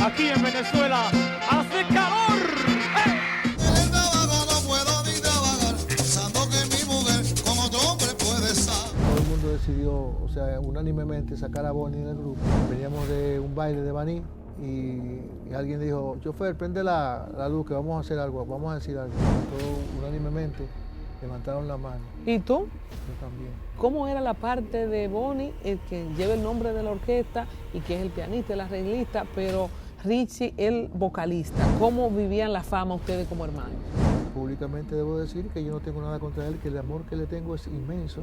aquí en Venezuela hace calor. En el trabajo no puedo ni trabajar, pensando que mi mujer con otro hombre puede estar. Todo el mundo decidió, o sea, unánimemente sacar a Bonnie del grupo. Veníamos de un baile de Baní y alguien dijo, chofer, prende la luz que vamos a hacer algo, vamos a decir algo. Todos unánimemente levantaron la mano. ¿Y tú? Yo también. ¿Cómo era la parte de Bonnie, el que lleva el nombre de la orquesta y que es el pianista, el arreglista, pero Richie, el vocalista? ¿Cómo vivían la fama ustedes como hermanos? Públicamente debo decir que yo no tengo nada contra él, que el amor que le tengo es inmenso.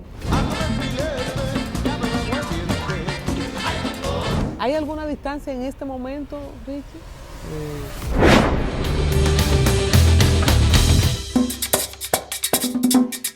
¿Hay alguna distancia en este momento, Richie?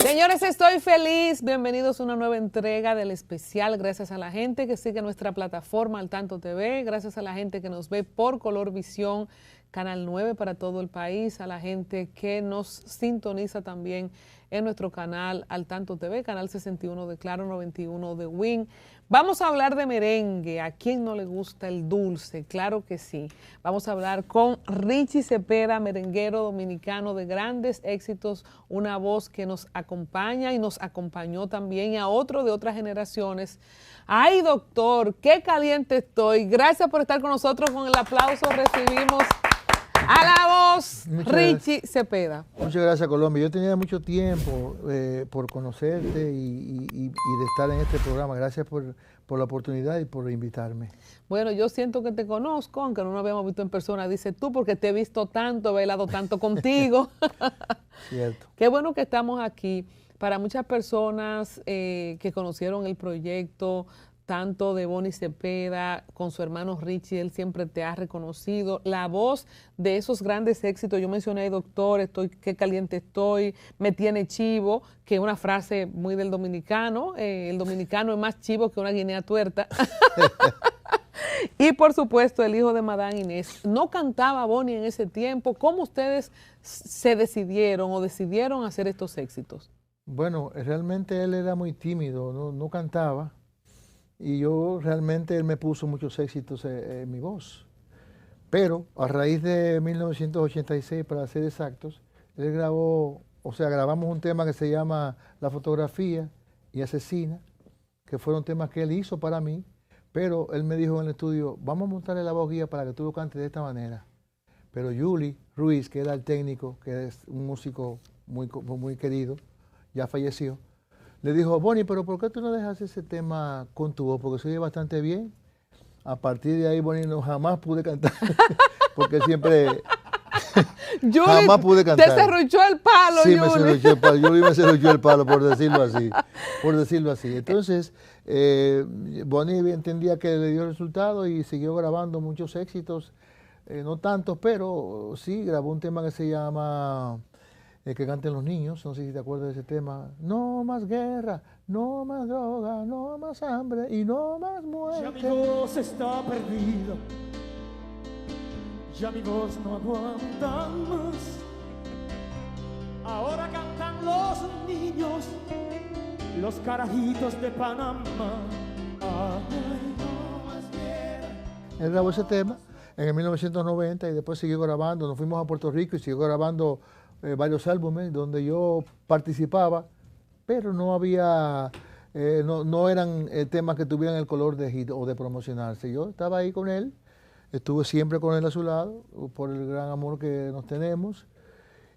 Señores, estoy feliz. Bienvenidos a una nueva entrega del especial. Gracias a la gente que sigue nuestra plataforma Al Tanto TV, gracias a la gente que nos ve por Color Visión, Canal 9 para todo el país, a la gente que nos sintoniza también en nuestro canal Al Tanto TV, Canal 61 de Claro, 91 de Win. Vamos a hablar de merengue. ¿A quién no le gusta el dulce? Claro que sí. Vamos a hablar con Richie Cepeda, merenguero dominicano de grandes éxitos, una voz que nos acompaña y nos acompañó también a otro de otras generaciones. Ay, doctor, qué caliente estoy. Gracias por estar con nosotros. Con el aplauso recibimos a la voz Richie Cepeda. Muchas gracias, Colombia. Yo tenía mucho tiempo por conocerte y de estar en este programa. Gracias por la oportunidad y por invitarme. Bueno, yo siento que te conozco, aunque no nos habíamos visto en persona, dices tú, porque te he visto tanto, he bailado tanto contigo. Cierto. Qué bueno que estamos aquí. Para muchas personas que conocieron el proyecto, tanto de Bonnie Cepeda, con su hermano Richie, él siempre te ha reconocido. La voz de esos grandes éxitos, yo mencioné, doctor, qué caliente estoy, me tiene chivo, que es una frase muy del dominicano. El dominicano es más chivo que una guinea tuerta. Y por supuesto, el hijo de Madame Inés. ¿No cantaba Bonnie en ese tiempo? ¿Cómo ustedes se decidieron hacer estos éxitos? Bueno, realmente él era muy tímido, no cantaba. Y yo realmente él me puso muchos éxitos en mi voz. Pero a raíz de 1986, para ser exactos, él grabó, o sea, grabamos un tema que se llama La Fotografía y Asesina, que fueron temas que él hizo para mí, pero él me dijo en el estudio, vamos a montarle la voz guía para que tú lo cantes de esta manera. Pero Yuli Ruiz, que era el técnico, que es un músico muy querido, ya falleció, le dijo, Bonnie, pero ¿por qué tú no dejas ese tema con tu voz? Porque se oye bastante bien. A partir de ahí, Bonnie, no jamás pude cantar, porque siempre jamás pude cantar. Te serruchó el palo, Sí, Yuli. me serruchó el palo. Yuli me serruchó el palo, por decirlo así. Entonces, Bonnie entendía que le dio resultado y siguió grabando muchos éxitos, no tantos, pero sí grabó un tema que se llama... que canten los niños, no sé si te acuerdas de ese tema. No más guerra, no más droga, no más hambre y no más muerte. Ya mi voz está perdida, ya mi voz no aguanta más. Ahora cantan los niños, los carajitos de Panamá. Ay, no más guerra. Él grabó ese tema en el 1990 y después siguió grabando. Nos fuimos a Puerto Rico y siguió grabando varios álbumes donde yo participaba, pero no había, no eran temas que tuvieran el color de hit o de promocionarse. Yo estaba ahí con él, estuve siempre con él a su lado, por el gran amor que nos tenemos,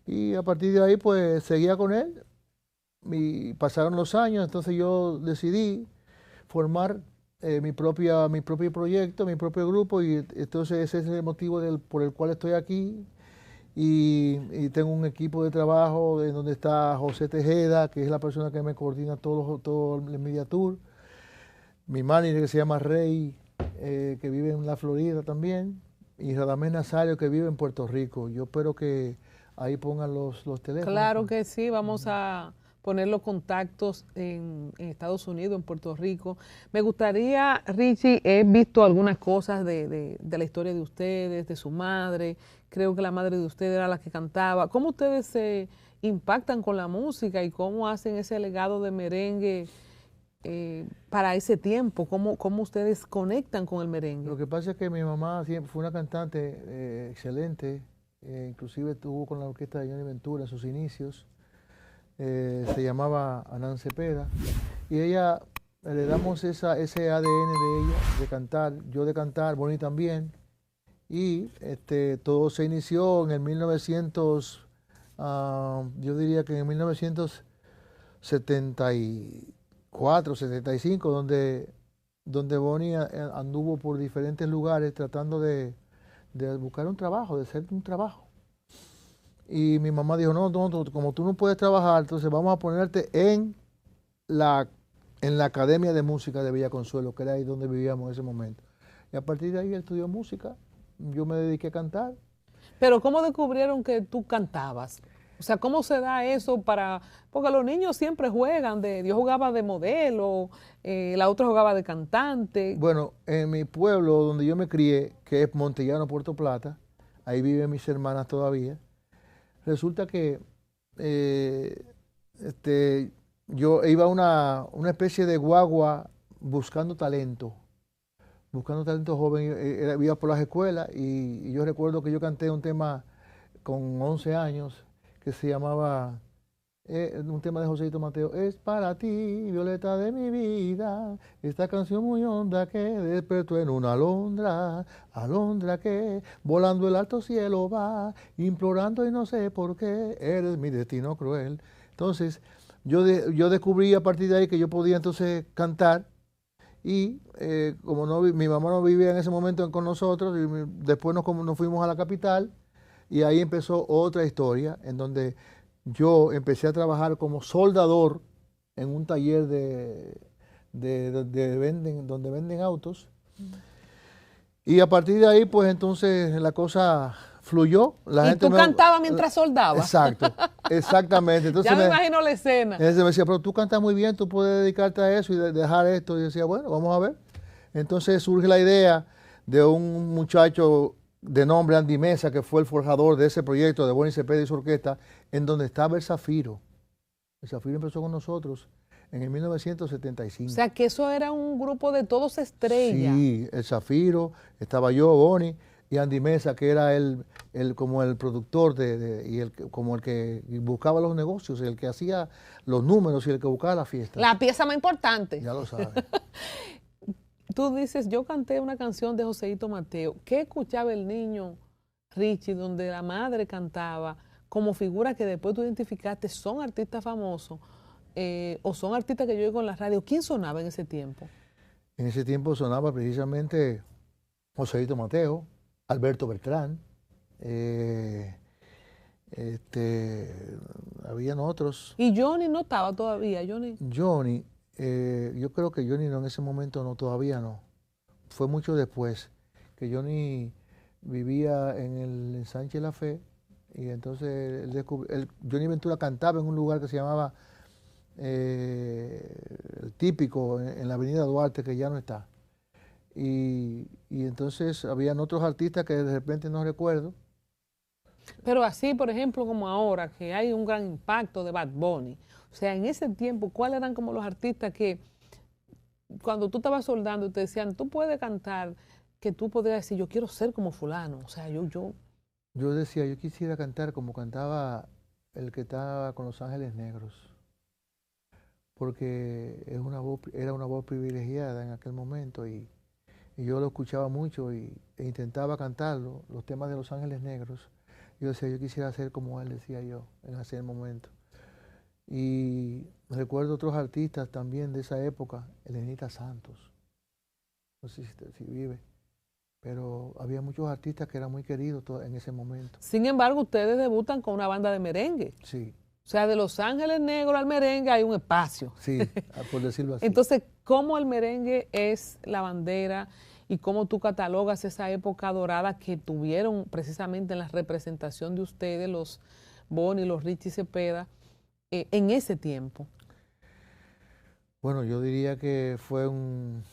y a partir de ahí pues seguía con él, y pasaron los años, entonces yo decidí formar mi propio proyecto, mi propio grupo, y entonces ese es el motivo por el cual estoy aquí. Y tengo un equipo de trabajo en donde está José Tejeda, que es la persona que me coordina todo el Media Tour. Mi manager que se llama Rey, que vive en la Florida también. Y Radamés Nazario, que vive en Puerto Rico. Yo espero que ahí pongan los teléfonos. Claro que sí, vamos a poner los contactos en Estados Unidos, en Puerto Rico. Me gustaría, Richie, he visto algunas cosas de la historia de ustedes, de su madre. Creo que la madre de ustedes era la que cantaba. ¿Cómo ustedes se impactan con la música y cómo hacen ese legado de merengue para ese tiempo? ¿Cómo ustedes conectan con el merengue? Lo que pasa es que mi mamá siempre fue una cantante excelente, inclusive estuvo con la orquesta de Johnny Ventura en sus inicios, se llamaba Anán Cepeda, y ella, le damos ese ADN de ella, de cantar, yo de cantar, Bonnie también, y todo se inició en el 1900, yo diría que en el 1974, 75, donde Bonnie anduvo por diferentes lugares tratando de buscar un trabajo, de hacer un trabajo. Y mi mamá dijo, no, como tú no puedes trabajar, entonces vamos a ponerte en la Academia de Música de Villa Consuelo, que era ahí donde vivíamos en ese momento. Y a partir de ahí estudió música, yo me dediqué a cantar. Pero ¿cómo descubrieron que tú cantabas? O sea, ¿cómo se da eso porque los niños siempre juegan, yo jugaba de modelo, la otra jugaba de cantante? Bueno, en mi pueblo donde yo me crié, que es Montellano, Puerto Plata, ahí viven mis hermanas todavía, resulta que yo iba a una especie de guagua buscando talento joven, iba por las escuelas y yo recuerdo que yo canté un tema con 11 años que se llamaba, un tema de Joséito Mateo, es para ti, Violeta de mi vida, esta canción muy honda que despertó en una alondra que volando el alto cielo va, implorando y no sé por qué, eres mi destino cruel. Entonces, yo descubrí a partir de ahí que yo podía entonces cantar y como mi mamá no vivía en ese momento con nosotros, y después nos fuimos a la capital y ahí empezó otra historia en donde yo empecé a trabajar como soldador en un taller donde venden autos. Y a partir de ahí, pues entonces la cosa fluyó. ¿Y tú cantabas mientras soldabas? Exacto, exactamente. Entonces ya me imagino la escena. Él me decía, pero tú cantas muy bien, tú puedes dedicarte a eso y dejar esto. Y yo decía, bueno, vamos a ver. Entonces surge la idea de un muchacho de nombre Andy Mesa, que fue el forjador de ese proyecto de Bonnie Cepeda y su orquesta, en donde estaba el Zafiro. El Zafiro empezó con nosotros en el 1975. O sea, que eso era un grupo de todos estrellas. Sí, el Zafiro, estaba yo, Bonnie, y Andy Mesa, que era como el productor como el que buscaba los negocios, el que hacía los números y el que buscaba la fiesta. La pieza más importante. Ya lo sabes. Tú dices, yo canté una canción de Joséito Mateo. ¿Qué escuchaba el niño Richie, donde la madre cantaba como figura que después tú identificaste son artistas famosos o son artistas que yo oigo en la radio? ¿Quién sonaba en ese tiempo? En ese tiempo sonaba precisamente Joséito Mateo, Alberto Beltrán, habían otros. ¿Y Johnny no estaba todavía? Johnny, yo creo que Johnny no, en ese momento no, todavía no. Fue mucho después que Johnny vivía en el Ensanche La Fe y entonces Johnny Ventura cantaba en un lugar que se llamaba el Típico, en la avenida Duarte, que ya no está. Y entonces habían otros artistas que de repente no recuerdo. Pero así, por ejemplo, como ahora, que hay un gran impacto de Bad Bunny. O sea, en ese tiempo, ¿cuáles eran como los artistas que cuando tú estabas soldando te decían, tú puedes cantar, que tú podías decir, yo quiero ser como fulano? O sea, yo decía, yo quisiera cantar como cantaba el que estaba con Los Ángeles Negros, porque era una voz privilegiada en aquel momento y yo lo escuchaba mucho e intentaba cantarlo, los temas de Los Ángeles Negros. Yo decía, yo quisiera ser como él, decía yo, en ese momento. Y recuerdo otros artistas también de esa época, Elenita Santos, no sé si vive, pero había muchos artistas que eran muy queridos en ese momento. Sin embargo, ustedes debutan con una banda de merengue. Sí. O sea, de Los Ángeles Negros al merengue hay un espacio. Sí, por decirlo así. Entonces, ¿cómo el merengue es la bandera y cómo tú catalogas esa época dorada que tuvieron precisamente en la representación de ustedes, los Bonnie, los Richie Cepeda, en ese tiempo? Bueno, yo diría que fue una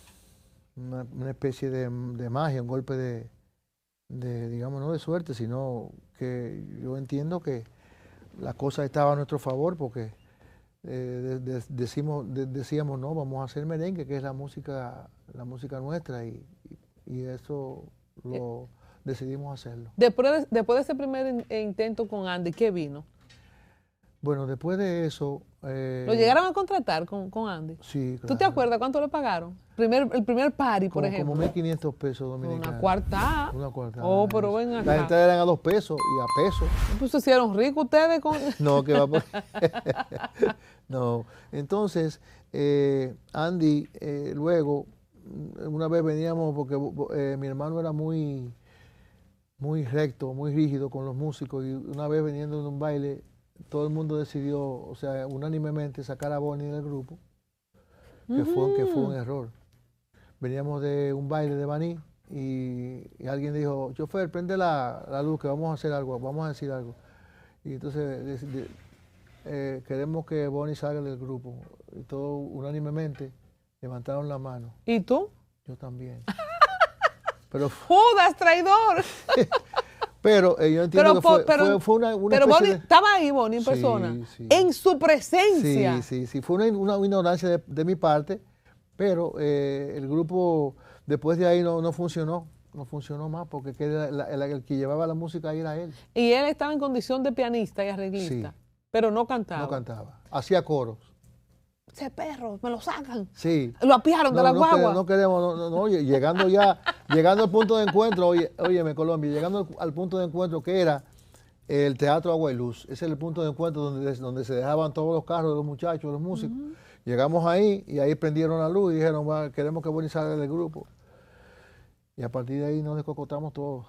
especie de magia, un golpe de, digamos, no de suerte, sino que yo entiendo que las cosas estaban a nuestro favor porque decíamos, no, vamos a hacer merengue, que es la música nuestra, y eso lo decidimos hacerlo. Después de ese primer intento con Andy, ¿qué vino? Bueno, después de eso... ¿Lo llegaron a contratar con Andy? Sí, claro. ¿Tú te acuerdas cuánto le pagaron? El primer party, por ejemplo. Como 1.500 pesos dominicanos. Una cuarta. Una cuarta. Oh, pero ven acá. La entrada eran a 2 pesos y a peso. Pues se hicieron ricos ustedes con... No, que va por... No. Entonces, Andy, luego, una vez veníamos, porque mi hermano era muy recto, muy rígido con los músicos, y una vez veniendo de un baile, todo el mundo decidió, o sea, unánimemente sacar a Bonnie del grupo, que fue un error. Veníamos de un baile de Baní y alguien dijo, chofer, prende la luz, que vamos a hacer algo, vamos a decir algo. Y entonces queremos que Bonnie salga del grupo. Y todos unánimemente levantaron la mano. ¿Y tú? Yo también. Pero ¡Judas, traidor! Pero yo entiendo que fue una pero Bonnie, de... ¿estaba ahí Bonnie en Sí, persona? sí. En su presencia. Sí. Fue una ignorancia de mi parte, pero el grupo después de ahí no funcionó. No funcionó más porque el que llevaba la música ahí era él. Y él estaba en condición de pianista y arreglista, Sí. pero no cantaba. No cantaba. Hacía coros. Ese perro, me lo sacan. Sí. Lo apiaron de la guagua. No queremos, oye, llegando al punto de encuentro, óyeme, Colombia, llegando al punto de encuentro que era el Teatro Agua y Luz. Ese es el punto de encuentro donde se dejaban todos los carros de los muchachos, de los músicos. Llegamos ahí y ahí prendieron la luz y dijeron, "Va, queremos que Bonnie salga del grupo". Y a partir de ahí nos descocotamos todos.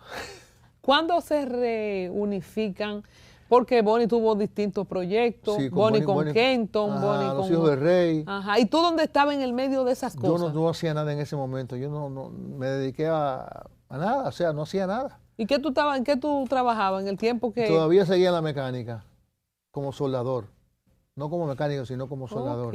¿Cuándo se reunifican? Porque Bonnie tuvo distintos proyectos, Sí, Bonnie con Kenton, Bonnie con... Los Hijos del Rey. Ajá. ¿Y tú dónde estabas en el medio de esas Yo cosas? no hacía nada en ese momento. Yo no me dediqué a nada, o sea, no hacía nada. ¿Y en qué tú trabajabas en el tiempo que...? Todavía seguía en la mecánica, como soldador. No como mecánico, sino como soldador. Ok.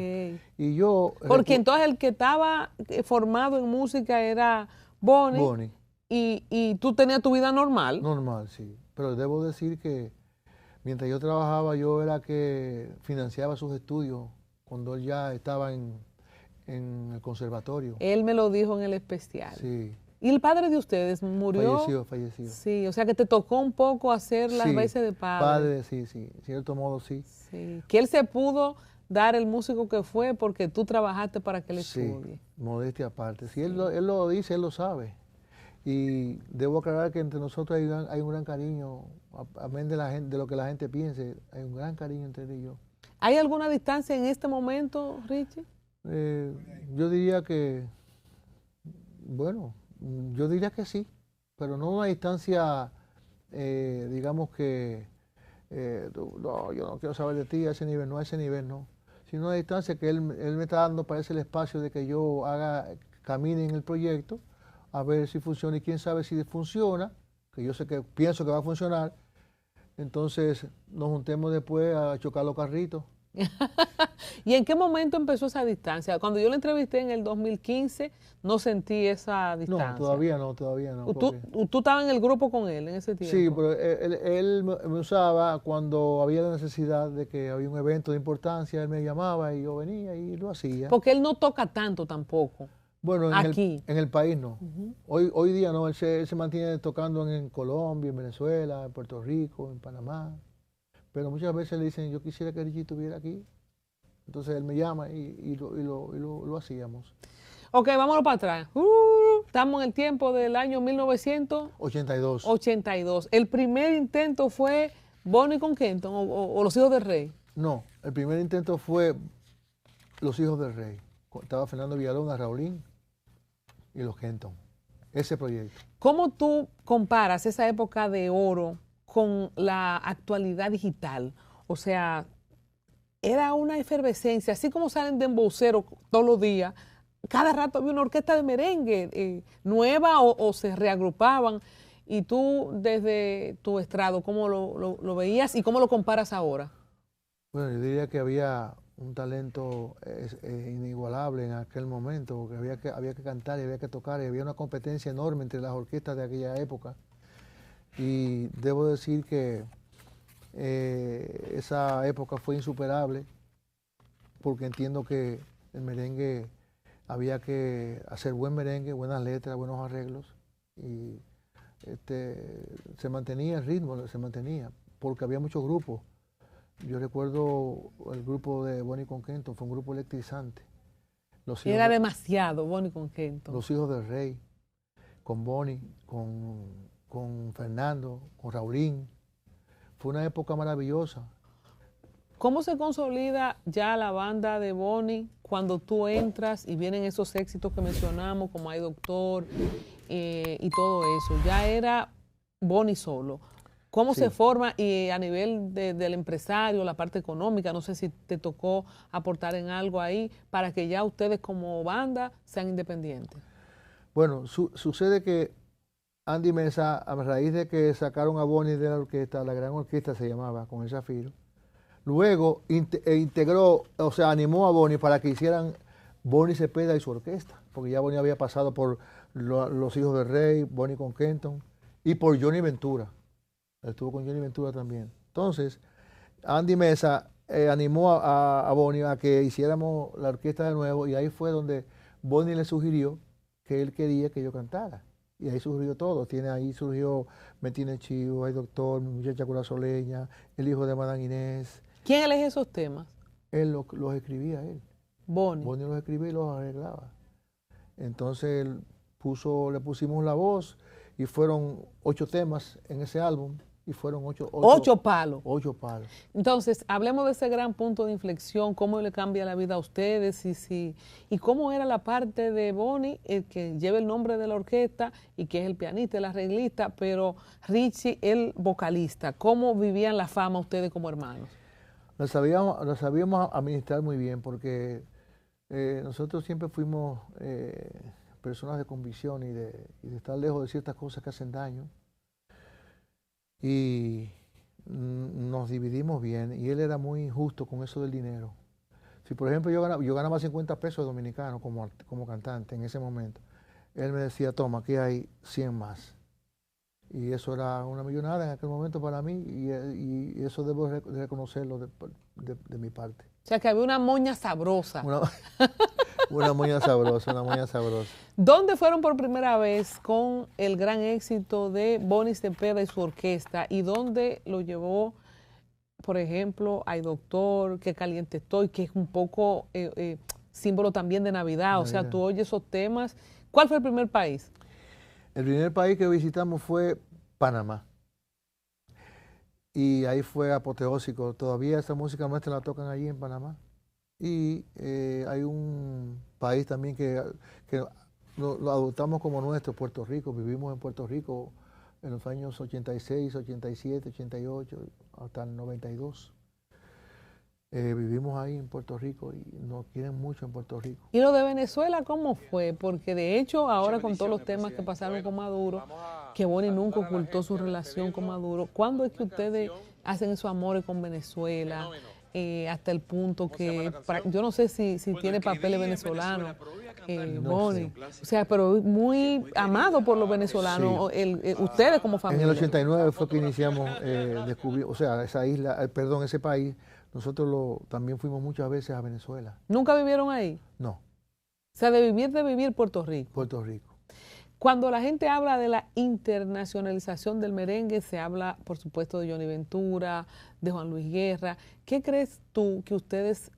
Y yo... Porque entonces el que estaba formado en música era Bonnie. Y tú tenías tu vida normal. Normal, sí. Pero debo decir que mientras yo trabajaba, yo era que financiaba sus estudios cuando él ya estaba en el conservatorio. Él me lo dijo en el especial. Sí. ¿Y el padre de ustedes murió? Falleció. Sí, o sea que te tocó un poco hacer las veces de padre. Padre, sí. En cierto modo, sí. Sí. Que él se pudo dar el músico que fue porque tú trabajaste para que él estudie. Modestia aparte. Si él lo dice, él lo sabe. Y debo aclarar que entre nosotros hay un gran cariño, amén de lo que la gente piense, hay un gran cariño entre él y yo. ¿Hay alguna distancia en este momento, Richie? Yo diría que, bueno, yo diría que sí, pero no una distancia, digamos que, no, yo no quiero saber de ti a ese nivel, no, sino una distancia que él me está dando, parece el espacio de que yo camine en el proyecto, a ver si funciona y quién sabe si funciona, que yo pienso que va a funcionar, entonces nos juntemos después a chocar los carritos. ¿Y en qué momento empezó esa distancia? Cuando yo lo entrevisté en el 2015, no sentí esa distancia. No, todavía no. ¿Tú estabas en el grupo con él en ese tiempo? Sí, pero él me usaba cuando había la necesidad de que había un evento de importancia, él me llamaba y yo venía y lo hacía. Porque él no toca tanto tampoco. Bueno, aquí. En el país no. Hoy día no, él se mantiene tocando en Colombia, en Venezuela, en Puerto Rico, en Panamá. Pero muchas veces le dicen, yo quisiera que Richie estuviera aquí. Entonces él me llama y lo hacíamos. Ok, vámonos para atrás. Estamos en el tiempo del año 1982. 82. ¿El primer intento fue Bonnie con Kenton o Los Hijos del Rey? No, el primer intento fue Los Hijos del Rey. Estaba Fernando Villalona, Raulín y los Kenton. Ese proyecto. ¿Cómo tú comparas esa época de oro con la actualidad digital? O sea, era una efervescencia, así como salen de embocero todos los días, cada rato había una orquesta de merengue nueva o se reagrupaban. Y tú, desde tu estrado, ¿cómo lo veías y cómo lo comparas ahora? Bueno, yo diría que había un talento inigualable en aquel momento, porque había que cantar y había que tocar, y había una competencia enorme entre las orquestas de aquella época. Y debo decir que esa época fue insuperable porque entiendo que el merengue había que hacer buen merengue, buenas letras, buenos arreglos, y se mantenía el ritmo, se mantenía, porque había muchos grupos. Yo recuerdo el grupo de Bonnie con Kenton, fue un grupo electrizante. Era demasiado, Bonnie con Kenton. Los Hijos del Rey, con Bonnie, con Fernando, con Raulín. Fue una época maravillosa. ¿Cómo se consolida ya la banda de Bonnie cuando tú entras y vienen esos éxitos que mencionamos, como Ay Doctor y todo eso? Ya era Bonnie solo. ¿Cómo Sí. se forma y a nivel del empresario, la parte económica? No sé si te tocó aportar en algo ahí para que ya ustedes como banda sean independientes. Bueno, sucede que Andy Mesa, a raíz de que sacaron a Bonnie de la orquesta, la gran orquesta se llamaba, con el Zafiro, luego integró, o sea, animó a Bonnie para que hicieran Bonnie Cepeda y su orquesta, porque ya Bonnie había pasado por Los Hijos del Rey, Bonnie con Kenton, y por Johnny Ventura. Estuvo con Johnny Ventura también. Entonces, Andy Mesa animó a Bonnie a que hiciéramos la orquesta de nuevo, y ahí fue donde Bonnie le sugirió que él quería que yo cantara. Y ahí surgió todo. Ahí surgió Me tiene chivo, Ay Doctor, Mi muchacha curazoleña, El hijo de Madame Inés. ¿Quién elige esos temas? Él los escribía él. Bonnie. Bonnie los escribía y los arreglaba. Entonces le pusimos la voz y fueron 8 temas en ese álbum y fueron 8 palos. 8 palos. Entonces, hablemos de ese gran punto de inflexión, cómo le cambia la vida a ustedes y cómo era la parte de Bonnie, el que lleva el nombre de la orquesta y que es el pianista, el arreglista, pero Richie, el vocalista. ¿Cómo vivían la fama ustedes como hermanos? Lo sabíamos administrar muy bien porque nosotros siempre fuimos personas de convicción y de estar lejos de ciertas cosas que hacen daño. Y nos dividimos bien y él era muy justo con eso del dinero. Si por ejemplo yo ganaba 50 pesos dominicanos como cantante en ese momento, él me decía, toma, aquí hay 100 más. Y eso era una millonada en aquel momento para mí y eso debo reconocerlo de mi parte. O sea, que había una moña sabrosa. Una moña sabrosa, una moña sabrosa. ¿Dónde fueron por primera vez con el gran éxito de Bonnie Cepeda y su orquesta? ¿Y dónde lo llevó, por ejemplo, Ay Doctor, Qué caliente estoy, que es un poco símbolo también de Navidad? O sea, tú oyes esos temas. ¿Cuál fue el primer país? El primer país que visitamos fue Panamá. Y ahí fue apoteósico. Todavía esa música nuestra la tocan allí en Panamá. Y hay un país también que lo adoptamos como nuestro, Puerto Rico. Vivimos en Puerto Rico en los años 86, 87, 88, hasta el 92. Vivimos ahí en Puerto Rico y nos quieren mucho en Puerto Rico. ¿Y lo de Venezuela cómo fue? Porque de hecho ahora con todos los temas que pasaron con Maduro, que Bonnie nunca ocultó su relación con Maduro, ¿cuándo es que ustedes hacen esos amores con Venezuela? Hasta el punto que, yo no sé si tiene papeles venezolanos, Bonnie. O sea, pero muy amado por los venezolanos, ustedes como familia. En el 89 fue que iniciamos, o sea, esa isla, perdón, ese país. Nosotros también fuimos muchas veces a Venezuela. ¿Nunca vivieron ahí? No. O sea, de vivir Puerto Rico. Puerto Rico. Cuando la gente habla de la internacionalización del merengue, se habla, por supuesto, de Johnny Ventura, de Juan Luis Guerra. ¿Qué crees tú que ustedes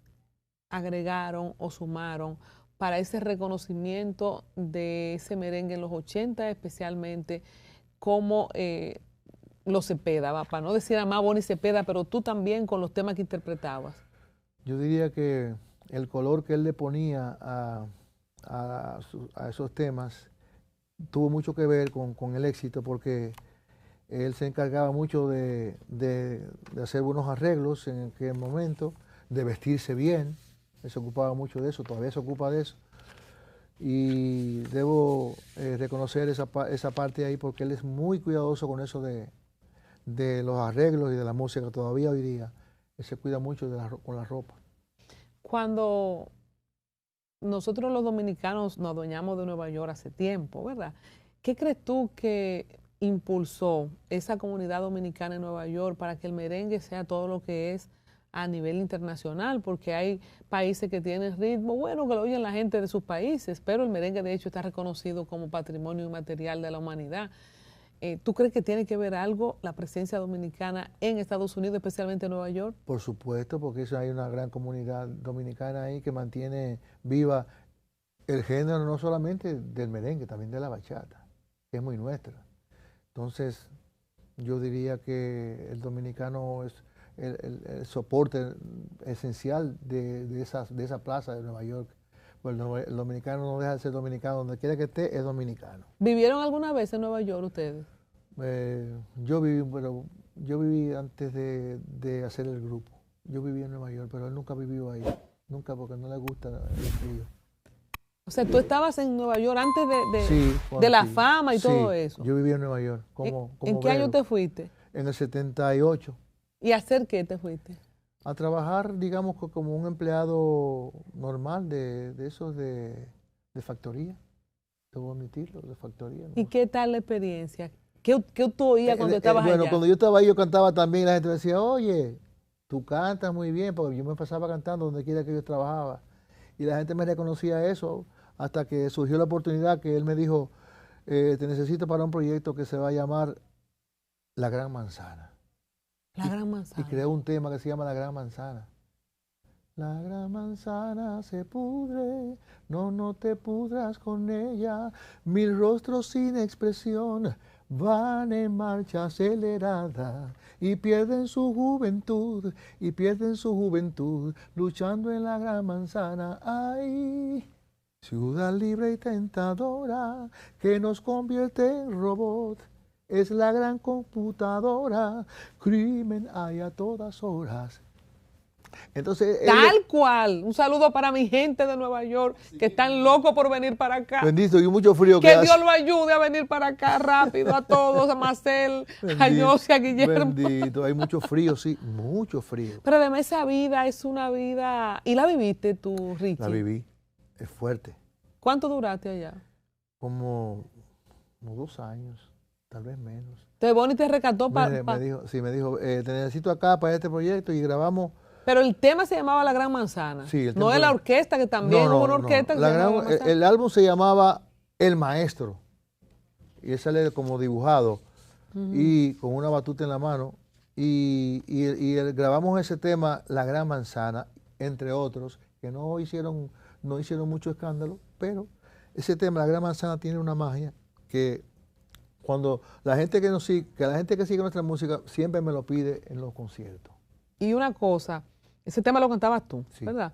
agregaron o sumaron para ese reconocimiento de ese merengue en los 80, especialmente como los Cepeda, para no decir a más Bonnie Cepeda, pero tú también con los temas que interpretabas? Yo diría que el color que él le ponía a esos temas tuvo mucho que ver con el éxito, porque él se encargaba mucho de hacer buenos arreglos en aquel momento, de vestirse bien. Él se ocupaba mucho de eso, todavía se ocupa de eso. Y debo reconocer esa parte ahí, porque él es muy cuidadoso con eso de los arreglos y de la música. Todavía hoy día él se cuida mucho con la ropa. Cuando nosotros los dominicanos nos adueñamos de Nueva York hace tiempo, ¿verdad? ¿Qué crees tú que impulsó esa comunidad dominicana en Nueva York para que el merengue sea todo lo que es a nivel internacional, porque hay países que tienen ritmo, bueno, que lo oyen la gente de sus países, pero el merengue de hecho está reconocido como patrimonio inmaterial de la humanidad. ¿Tú crees que tiene que ver algo la presencia dominicana en Estados Unidos, especialmente en Nueva York? Por supuesto, porque eso hay una gran comunidad dominicana ahí que mantiene viva el género no solamente del merengue, también de la bachata, que es muy nuestra. Entonces, yo diría que el dominicano es el soporte esencial de esa plaza de Nueva York. Pues el dominicano no deja de ser dominicano, donde quiera que esté, es dominicano. ¿Vivieron alguna vez en Nueva York ustedes? Yo viví antes de hacer el grupo. Yo viví en Nueva York, pero él nunca vivió ahí. Nunca, porque no le gusta el frío. O sea, tú estabas en Nueva York antes Sí, de la sí, fama y sí, todo eso. yo viví en Nueva York. ¿En qué año te fuiste? En el 78. ¿Y a hacer qué te fuiste? A trabajar, digamos, como un empleado normal de esos de factoría. Debo admitirlo, de factoría. ¿No? ¿Y qué tal la experiencia? ¿Qué tú oías cuando estabas allá? Bueno, cuando yo estaba ahí, yo cantaba también. La gente me decía, oye, tú cantas muy bien, porque yo me pasaba cantando donde quiera que yo trabajaba. Y la gente me reconocía eso hasta que surgió la oportunidad que él me dijo, te necesito para un proyecto que se va a llamar La Gran Manzana. La Gran Manzana. Y creó un tema que se llama La Gran Manzana. La gran manzana se pudre, no te pudras con ella, mil rostros sin expresión van en marcha acelerada y pierden su juventud, luchando en la gran manzana. ¡Ay! Ciudad libre y tentadora que nos convierte en robot. Es la gran computadora, crimen hay a todas horas. Entonces, tal cual. Un saludo para mi gente de Nueva York que están locos por venir para acá. Bendito, y mucho frío que Dios lo ayude a venir para acá rápido a todos, a Marcel, a Yossi, a Guillermo. Bendito, hay mucho frío, sí, mucho frío. Pero además esa vida es una vida... ¿Y la viviste tú, Richie? La viví, es fuerte. ¿Cuánto duraste allá? Como 2 años, tal vez menos. Entonces Bonnie te rescató para... Me dijo, te necesito acá para este proyecto y grabamos... Pero el tema se llamaba La Gran Manzana. Sí, no es la orquesta, que también hubo una orquesta que se llamaba La el álbum se llamaba El Maestro. Y él sale como dibujado y con una batuta en la mano. Y grabamos ese tema, La Gran Manzana, entre otros, que no hicieron mucho escándalo, pero ese tema, La Gran Manzana, tiene una magia que cuando la gente que sigue nuestra música siempre me lo pide en los conciertos. Y una cosa, ese tema lo cantabas tú, sí. ¿verdad?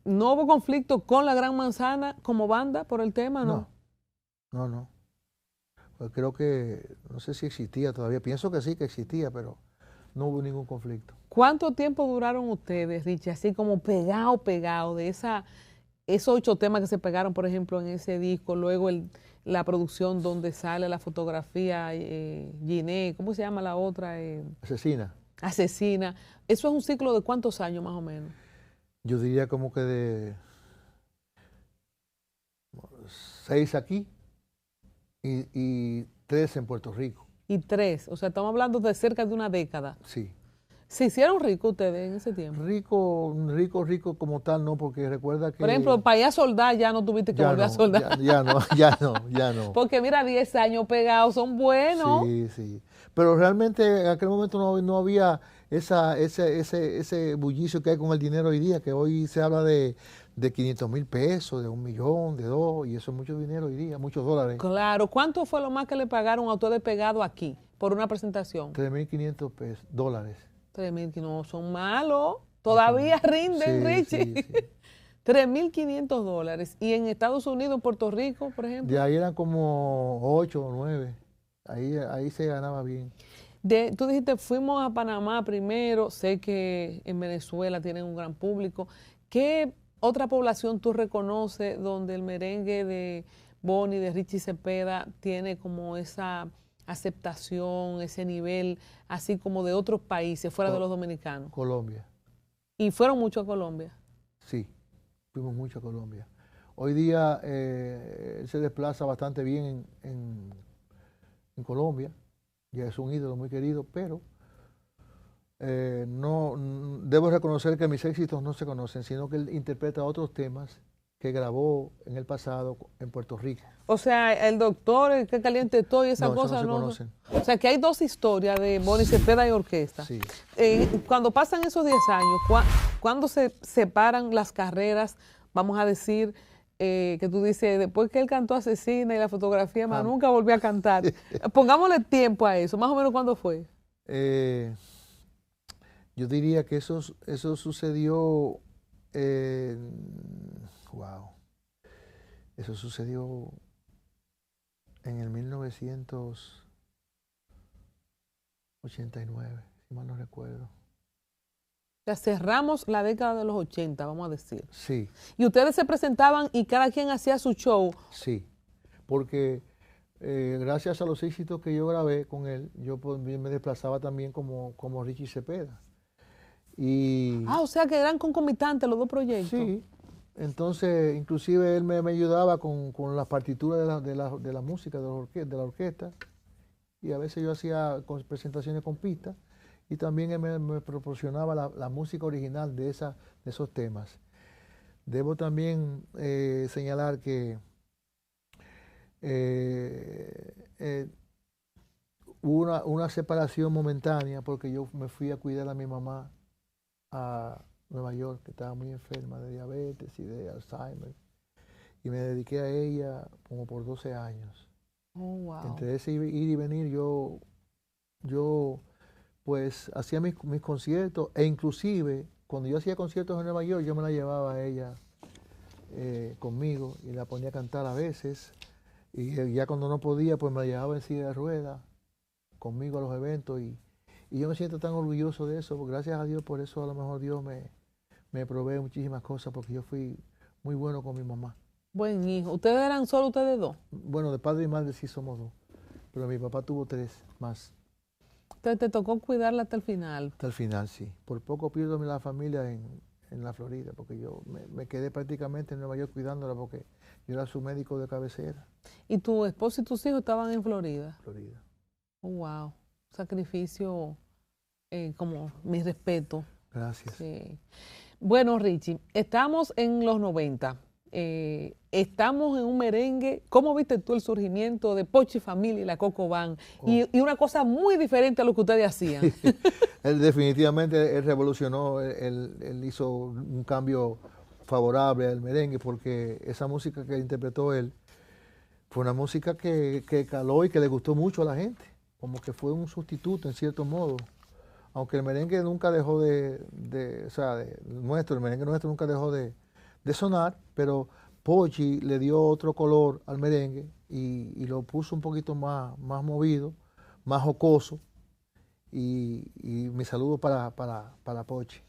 ¿No hubo conflicto con La Gran Manzana como banda por el tema, no? No. Pues creo que, no sé si existía todavía, pienso que sí que existía, pero no hubo ningún conflicto. ¿Cuánto tiempo duraron ustedes, Richie, así como pegado de esos 8 temas que se pegaron, por ejemplo, en ese disco, luego la producción donde sale la fotografía, Giné, ¿cómo se llama la otra? Asesina. ¿Eso es un ciclo de cuántos años más o menos? Yo diría como que de 6 aquí y 3 en Puerto Rico. Y 3, o sea, estamos hablando de cerca de una década. Sí. ¿Se hicieron ricos ustedes en ese tiempo? Rico como tal, no, porque recuerda que... Por ejemplo, para ir a soldar ya no tuviste que volver a soldar. Ya no. Porque mira, 10 años pegados son buenos. Sí. Pero realmente en aquel momento no había ese bullicio que hay con el dinero hoy día, que hoy se habla de 500,000 pesos, de 1 millón, de 2, y eso es mucho dinero hoy día, muchos dólares. Claro. ¿Cuánto fue lo más que le pagaron a ustedes pegado aquí por una presentación? 3,500 dólares. 3,000, no son malos. Todavía rinden, Richie. Sí. 3,500 dólares. ¿Y en Estados Unidos, en Puerto Rico, por ejemplo? De ahí eran como 8 o 9. Ahí se ganaba bien. Tú dijiste, fuimos a Panamá primero. Sé que en Venezuela tienen un gran público. ¿Qué otra población tú reconoces donde el merengue de Bonnie, de Richie Cepeda, tiene como esa aceptación, ese nivel, así como de otros países fuera de los dominicanos? Colombia. ¿Y fueron mucho a Colombia? Sí, fuimos mucho a Colombia. Hoy día él se desplaza bastante bien en Colombia, ya es un ídolo muy querido, pero debo reconocer que mis éxitos no se conocen, sino que él interpreta otros temas que grabó en el pasado en Puerto Rico. O sea, el doctor, el que caliente todo y esa No, eso cosa no se no. conocen. O sea, que hay dos historias de Bonnie Cepeda y orquesta. Sí. Cuando pasan esos 10 años, ¿cuándo se separan las carreras? Vamos a decir que tú dices, después que él cantó Asesina y la fotografía, más nunca volvió a cantar. Pongámosle tiempo a eso, más o menos ¿cuándo fue? Yo diría que eso sucedió, eso sucedió en el 1989, si mal no recuerdo. O sea, cerramos la década de los 80, vamos a decir. Sí. Y ustedes se presentaban y cada quien hacía su show. Sí, porque gracias a los éxitos que yo grabé con él, yo me desplazaba también como Richie Cepeda. O sea que eran concomitantes los dos proyectos. Sí, entonces inclusive él me ayudaba con las partituras de la música de la orquesta, y a veces yo hacía presentaciones con pistas, y también él me proporcionaba la música original de esos temas. Debo también señalar que hubo una separación momentánea porque yo me fui a cuidar a mi mamá a Nueva York, que estaba muy enferma de diabetes y de Alzheimer, y me dediqué a ella como por 12 años. Oh, wow. Entre ese ir y venir yo pues hacía mis conciertos, e inclusive cuando yo hacía conciertos en Nueva York yo me la llevaba a ella conmigo y la ponía a cantar a veces, y ya cuando no podía pues me la llevaba en silla de ruedas conmigo a los eventos, y yo me siento tan orgulloso de eso, porque gracias a Dios por eso a lo mejor Dios me provee muchísimas cosas, porque yo fui muy bueno con mi mamá. Buen hijo. ¿Ustedes eran solo ustedes dos? Bueno, de padre y madre sí somos dos, pero mi papá tuvo 3 más. Entonces te tocó cuidarla hasta el final. Hasta el final, sí. Por poco pierdo la familia en la Florida, porque yo me quedé prácticamente en Nueva York cuidándola, porque yo era su médico de cabecera. ¿Y tu esposo y tus hijos estaban en Florida? Florida. Oh, wow. Sacrificio, como mi respeto. Gracias. Sí. Bueno, Richie, estamos en los 90. Estamos en un merengue. ¿Cómo viste tú el surgimiento de Pochi Familia y la Coco Band? Y una cosa muy diferente a lo que ustedes hacían. Él definitivamente revolucionó, él hizo un cambio favorable al merengue, porque esa música que interpretó él fue una música que caló y que le gustó mucho a la gente, como que fue un sustituto en cierto modo. Aunque el merengue nunca dejó el merengue nuestro nunca dejó de sonar, pero Pochi le dio otro color al merengue y lo puso un poquito más movido, más jocoso, y mi saludo para Pochi.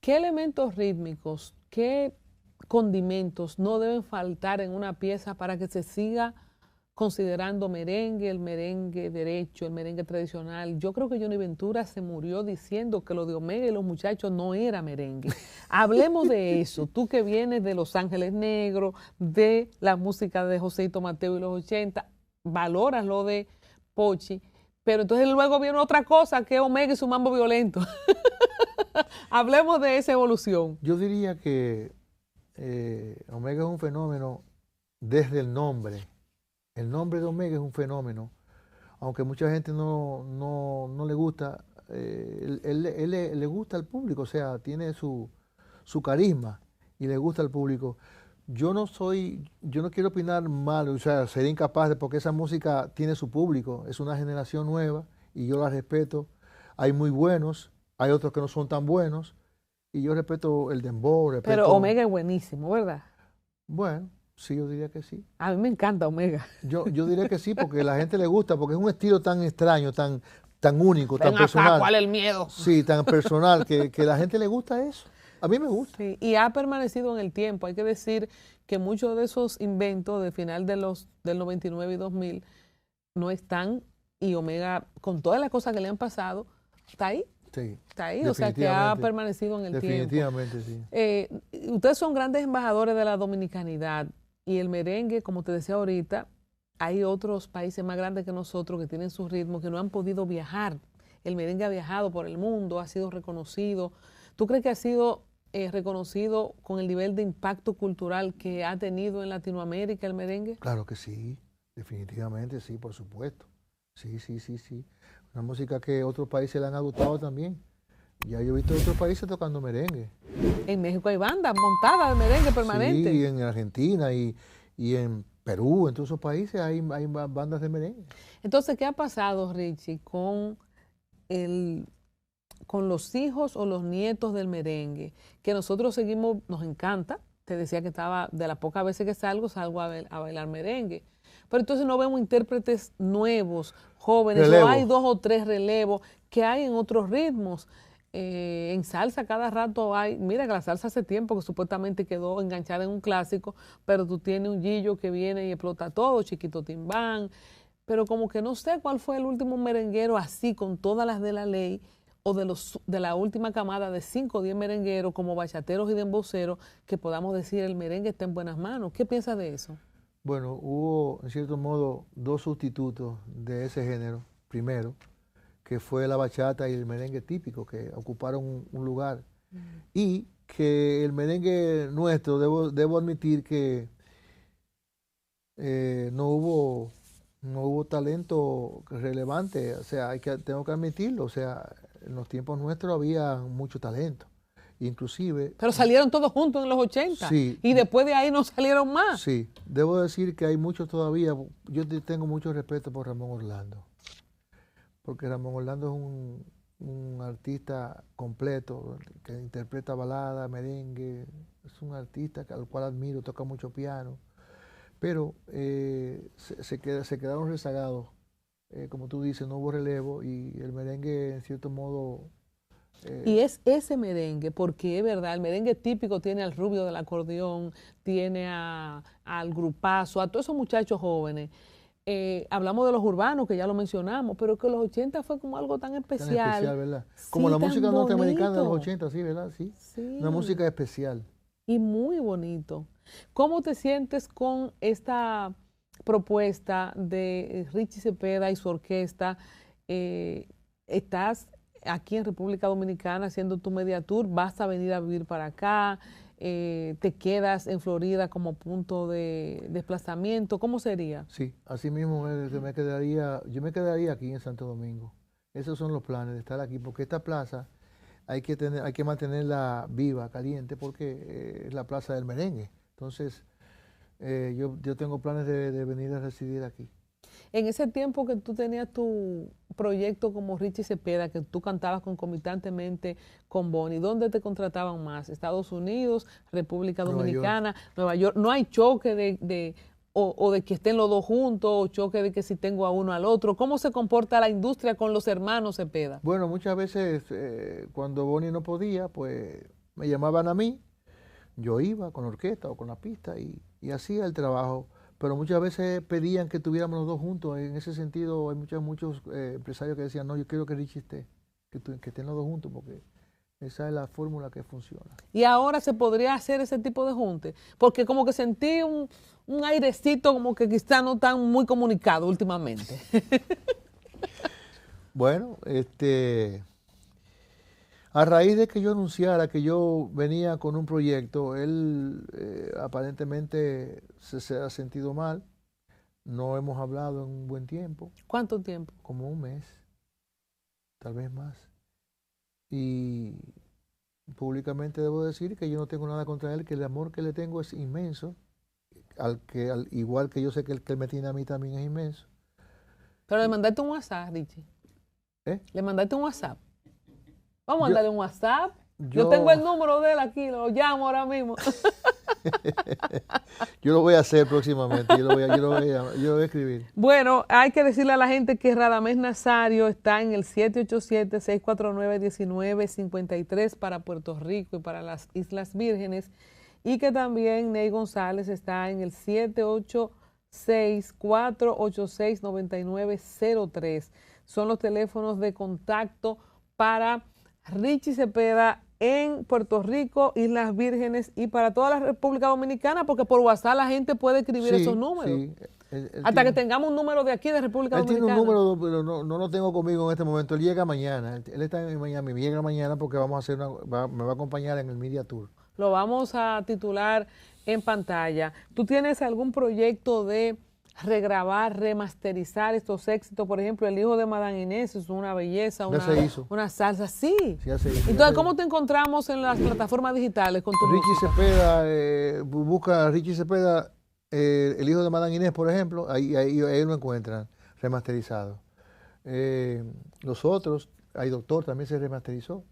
¿Qué elementos rítmicos, qué condimentos no deben faltar en una pieza para que se siga considerando merengue, el merengue derecho, el merengue tradicional? Yo creo que Johnny Ventura se murió diciendo que lo de Omega y los muchachos no era merengue. Hablemos de eso. Tú que vienes de Los Ángeles Negros, de la música de Joséito Mateo y los 80, valoras lo de Pochi, pero entonces luego viene otra cosa que es Omega y su mambo violento. Hablemos de esa evolución. Yo diría que Omega es un fenómeno desde el nombre. El nombre de Omega es un fenómeno, aunque mucha gente no le gusta, él le gusta al público, o sea, tiene su carisma y le gusta al público. Yo no quiero opinar mal, o sea, sería incapaz porque esa música tiene su público, es una generación nueva y yo la respeto. Hay muy buenos, hay otros que no son tan buenos, y yo respeto el dembow. Pero Omega es buenísimo, ¿verdad? Bueno. Sí, yo diría que sí. A mí me encanta Omega. Yo diría que sí, porque a la gente le gusta, porque es un estilo tan extraño, tan único, tan personal. Acá, ¿cuál es el miedo? Sí, tan personal, que a la gente le gusta eso. A mí me gusta. Sí, y ha permanecido en el tiempo. Hay que decir que muchos de esos inventos de final del 99 y 2000 no están, y Omega, con todas las cosas que le han pasado, está ahí. Sí, está ahí, o sea que ha permanecido en el tiempo. Definitivamente, sí. Ustedes son grandes embajadores de la dominicanidad. Y el merengue, como te decía ahorita, hay otros países más grandes que nosotros que tienen su ritmo, que no han podido viajar el merengue ha viajado por el mundo, ha sido reconocido. ¿Tú crees que ha sido reconocido con el nivel de impacto cultural que ha tenido en Latinoamérica el merengue? Claro que sí, definitivamente sí, por supuesto. Sí, sí, sí, sí. Una música que a otros países le han gustado también. Ya yo he visto otros países tocando merengue. En México hay bandas montadas de merengue permanente. Sí, en Argentina y en Perú, en todos esos países hay bandas de merengue. Entonces, ¿qué ha pasado, Richie, con los hijos o los nietos del merengue? Que nosotros seguimos, nos encanta. Te decía que estaba, de las pocas veces que salgo a bailar merengue. Pero entonces no vemos intérpretes nuevos, jóvenes, Relevo. o hay 2 o 3 relevos que hay en otros ritmos. En salsa cada rato hay, mira que la salsa hace tiempo que supuestamente quedó enganchada en un clásico, pero tú tienes un Gillo que viene y explota todo, Chiquito Timbán, pero como que no sé cuál fue el último merenguero así con todas las de la ley o de la última camada de 5 o 10 merengueros como bachateros y demboceros que podamos decir el merengue está en buenas manos. ¿Qué piensas de eso? Bueno, hubo en cierto modo 2 sustitutos de ese género. Primero, que fue la bachata y el merengue típico, que ocuparon un lugar. Y que el merengue nuestro, debo admitir que no hubo talento relevante, o sea, tengo que admitirlo, o sea, en los tiempos nuestros había mucho talento, inclusive... Pero salieron todos juntos en los 80, Sí. y después de ahí no salieron más. Sí, debo decir que hay muchos todavía, yo tengo mucho respeto por Ramón Orlando, porque Ramón Orlando es un artista completo, que interpreta balada, merengue, es un artista al cual admiro, toca mucho piano, pero se quedaron rezagados, como tú dices, no hubo relevo y el merengue en cierto modo... Y es ese merengue, porque es verdad, el merengue típico tiene al rubio del acordeón, tiene al grupazo, a todos esos muchachos jóvenes. Hablamos de los urbanos, que ya lo mencionamos, pero que los 80 fue como algo tan especial. Tan especial, ¿verdad? Sí, Como la tan música norteamericana de los bonito. 80, sí, ¿verdad? Sí. Sí. Una música especial. Y muy bonito. ¿Cómo te sientes con esta propuesta de Richie Cepeda y su orquesta? Estás aquí en República Dominicana haciendo tu media tour, vas a venir a vivir para acá, te quedas en Florida como punto de desplazamiento, ¿cómo sería? Sí, así mismo yo me quedaría aquí en Santo Domingo. Esos son los planes de estar aquí, porque esta plaza hay que mantenerla viva, caliente, porque es la plaza del merengue. Entonces, yo tengo planes de venir a residir aquí. En ese tiempo que tú tenías tu proyecto como Richie Cepeda, que tú cantabas concomitantemente con Bonnie, ¿dónde te contrataban más? ¿Estados Unidos, República Dominicana, Nueva York? ¿No hay choque de que estén los dos juntos, o choque de que si tengo a uno al otro? ¿Cómo se comporta la industria con los hermanos Cepeda? Bueno, muchas veces cuando Bonnie no podía, pues me llamaban a mí, yo iba con la orquesta o con la pista y hacía el trabajo. Pero muchas veces pedían que estuviéramos los dos juntos. En ese sentido, hay muchos empresarios que decían, no, yo quiero que Richie esté, que estén los dos juntos, porque esa es la fórmula que funciona. Y ahora se podría hacer ese tipo de junte, porque como que sentí un airecito como que quizá no están muy comunicados últimamente. Bueno, a raíz de que yo anunciara que yo venía con un proyecto, él aparentemente se ha sentido mal. No hemos hablado en un buen tiempo. ¿Cuánto tiempo? Como un mes, tal vez más. Y públicamente debo decir que yo no tengo nada contra él, que el amor que le tengo es inmenso, igual que yo sé que el que él me tiene a mí también es inmenso. Pero le mandaste un WhatsApp, Richie. Le mandaste un WhatsApp. Vamos a mandarle un WhatsApp. Yo tengo el número de él aquí, lo llamo ahora mismo. Yo lo voy a hacer próximamente, yo lo voy a escribir. Bueno, hay que decirle a la gente que Radamés Nazario está en el 787-649-1953 para Puerto Rico y para las Islas Vírgenes, y que también Ney González está en el 786-486-9903. Son los teléfonos de contacto para Richie Cepeda en Puerto Rico, Islas Vírgenes y para toda la República Dominicana, porque por WhatsApp la gente puede escribir esos números. Sí. Hasta que tengamos un número de aquí de República Dominicana. Él tiene un número, pero no lo tengo conmigo en este momento. Él llega mañana. Él está en Miami. Llega mañana porque vamos a hacer me va a acompañar en el Media Tour. Lo vamos a titular en pantalla. ¿Tú tienes algún proyecto de regrabar, remasterizar estos éxitos? Por ejemplo, El hijo de Madame Inés es una belleza, una salsa. Sí. Ya se hizo. Entonces, ¿cómo te encontramos en las plataformas digitales con tu Richie música? Cepeda, busca a Richie Cepeda, El hijo de Madame Inés, por ejemplo, ahí lo encuentran remasterizado. Los otros, hay Doctor, también se remasterizó.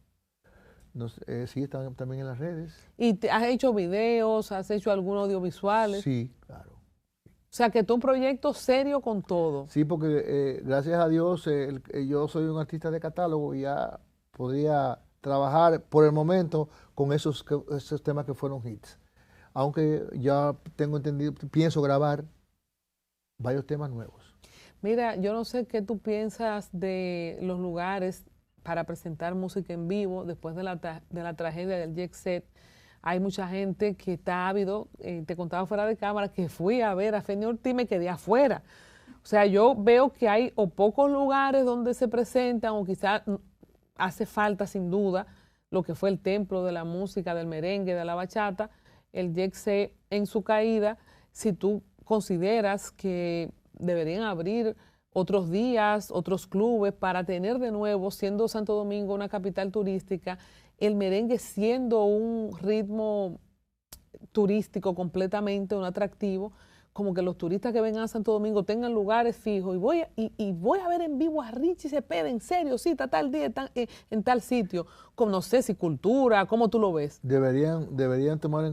Sí, están también en las redes. ¿Y has hecho videos, has hecho algunos audiovisuales? Sí, claro. O sea, que tú un proyecto serio con todo. Sí, porque gracias a Dios yo soy un artista de catálogo y ya podría trabajar por el momento con esos temas que fueron hits. Aunque ya tengo entendido, pienso grabar varios temas nuevos. Mira, yo no sé qué tú piensas de los lugares para presentar música en vivo después de la tragedia del Jet Set. Hay mucha gente que está ávido, te contaba fuera de cámara, que fui a ver a Feni Ortiz y me quedé afuera. O sea, yo veo que hay o pocos lugares donde se presentan, o quizás hace falta sin duda lo que fue el templo de la música, del merengue, de la bachata, el Jet Set en su caída. Si tú consideras que deberían abrir otros días, otros clubes, para tener de nuevo, siendo Santo Domingo una capital turística, el merengue siendo un ritmo turístico completamente, un atractivo, como que los turistas que vengan a Santo Domingo tengan lugares fijos y voy a ver en vivo a Richie Cepeda, en serio, sí, está tal día en tal sitio, como no sé si cultura, ¿cómo tú lo ves? Deberían tomar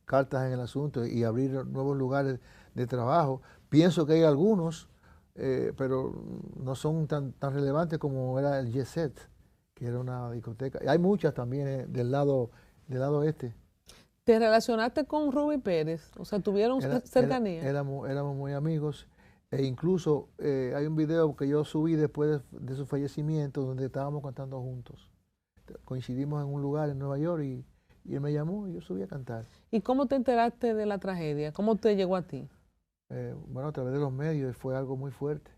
cartas en el asunto y abrir nuevos lugares de trabajo. Pienso que hay algunos, pero no son tan relevantes como era el Jet Set, que era una discoteca. Hay muchas también del lado este. ¿Te relacionaste con Ruby Pérez? O sea, ¿tuvieron cercanía? Éramos muy amigos, e incluso hay un video que yo subí después de su fallecimiento donde estábamos cantando juntos. Coincidimos en un lugar en Nueva York y él me llamó y yo subí a cantar. ¿Y cómo te enteraste de la tragedia? ¿Cómo te llegó a ti? Bueno, a través de los medios, fue algo muy fuerte.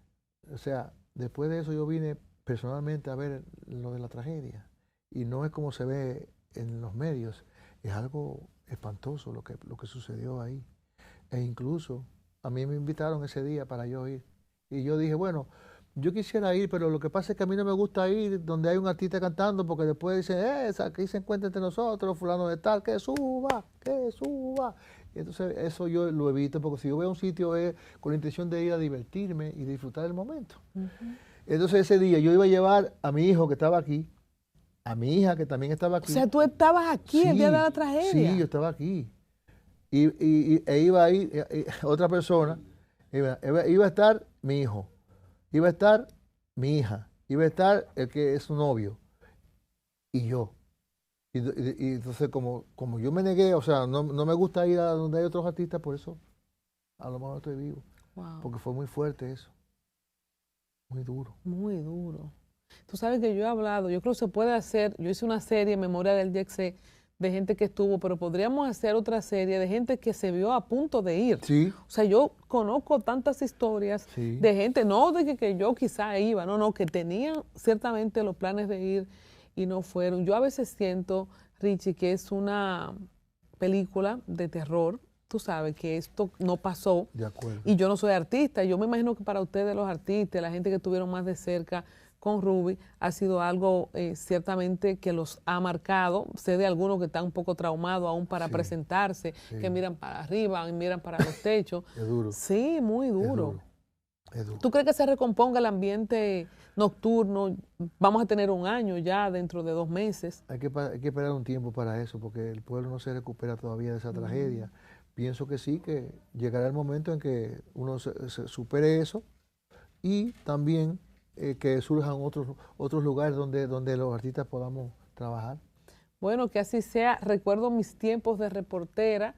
O sea, después de eso yo vine personalmente a ver lo de la tragedia. Y no es como se ve en los medios, es algo espantoso lo que sucedió ahí. E incluso a mí me invitaron ese día para yo ir. Y yo dije, bueno, yo quisiera ir, pero lo que pasa es que a mí no me gusta ir donde hay un artista cantando, porque después dicen, aquí se encuentra entre nosotros, fulano de tal, que suba, que suba. Y entonces eso yo lo evito, porque si yo voy a un sitio es con la intención de ir a divertirme y disfrutar del momento. Entonces ese día yo iba a llevar a mi hijo que estaba aquí, a mi hija que también estaba aquí. O sea, tú estabas aquí el día de la tragedia. Sí, yo estaba aquí. E iba a ir otra persona, iba a estar mi hijo, iba a estar mi hija, iba a estar el que es su novio y yo. Y entonces como yo me negué, o sea, no me gusta ir a donde hay otros artistas, por eso a lo mejor estoy vivo. Wow. Porque fue muy fuerte eso. Muy duro. Muy duro. Tú sabes que yo he hablado, yo creo que se puede hacer, yo hice una serie en memoria del Jet Set de gente que estuvo, pero podríamos hacer otra serie de gente que se vio a punto de ir. Sí. O sea, yo conozco tantas historias de gente, no de que yo quizá iba, no, que tenían ciertamente los planes de ir y no fueron. Yo a veces siento, Richie, que es una película de terror. Tú sabes que esto no pasó. De acuerdo. Y yo no soy artista. Yo me imagino que para ustedes los artistas, la gente que estuvieron más de cerca con Ruby, ha sido algo ciertamente que los ha marcado. Sé de algunos que están un poco traumados aún para presentarse, que miran para arriba, miran para los techos. Es duro. Sí, muy duro. Es duro. ¿Tú crees que se recomponga el ambiente nocturno? Vamos a tener un año ya dentro de 2 meses. Hay que esperar un tiempo para eso, porque el pueblo no se recupera todavía de esa tragedia. Pienso que sí, que llegará el momento en que uno se supere eso y también que surjan otros lugares donde los artistas podamos trabajar. Bueno, que así sea. Recuerdo mis tiempos de reportera,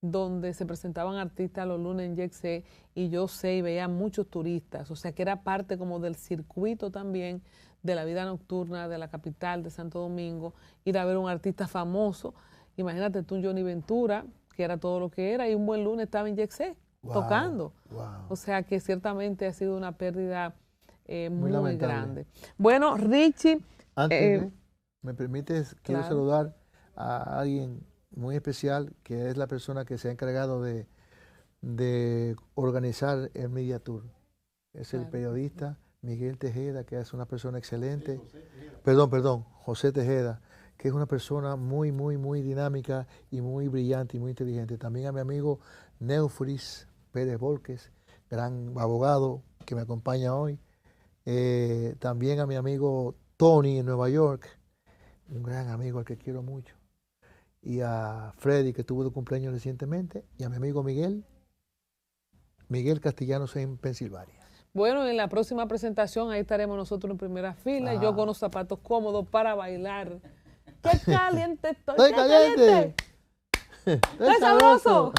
donde se presentaban artistas los lunes en Jet Set, y yo sé y veía muchos turistas, o sea que era parte como del circuito también de la vida nocturna de la capital de Santo Domingo, ir a ver un artista famoso. Imagínate tú, Johnny Ventura, que era todo lo que era, y un buen lunes estaba en Jet Set. tocando. Wow. O sea que ciertamente ha sido una pérdida muy lamentable. grande. Bueno, Richie. Antes, ¿me permites? Quiero Claro. saludar a alguien muy especial, que es la persona que se ha encargado de organizar el Media Tour. Es el Claro. periodista Miguel Tejeda, que es una persona excelente. Perdón, José Tejeda, que es una persona muy, muy, muy dinámica y muy brillante y muy inteligente. También a mi amigo Neufris Pérez Volques, gran abogado que me acompaña hoy. También a mi amigo Tony en Nueva York, un gran amigo al que quiero mucho. Y a Freddy, que tuvo de cumpleaños recientemente. Y a mi amigo Miguel Castellanos en Pensilvania. Bueno, en la próxima presentación ahí estaremos nosotros en primera fila, yo con los zapatos cómodos para bailar. ¡Qué caliente estoy! ¡Estoy ¡Qué caliente! ¡Estoy sabroso!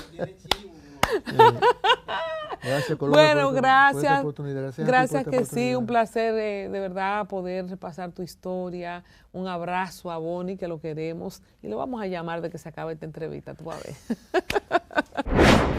Gracias, Colombia, Bueno, por esta gracias. oportunidad. Gracias a ti por Gracias esta que sí, oportunidad. un placer de verdad poder repasar tu historia. Un abrazo a Bonnie, que lo queremos. Y lo vamos a llamar de que se acabe esta entrevista, tú vas a ver.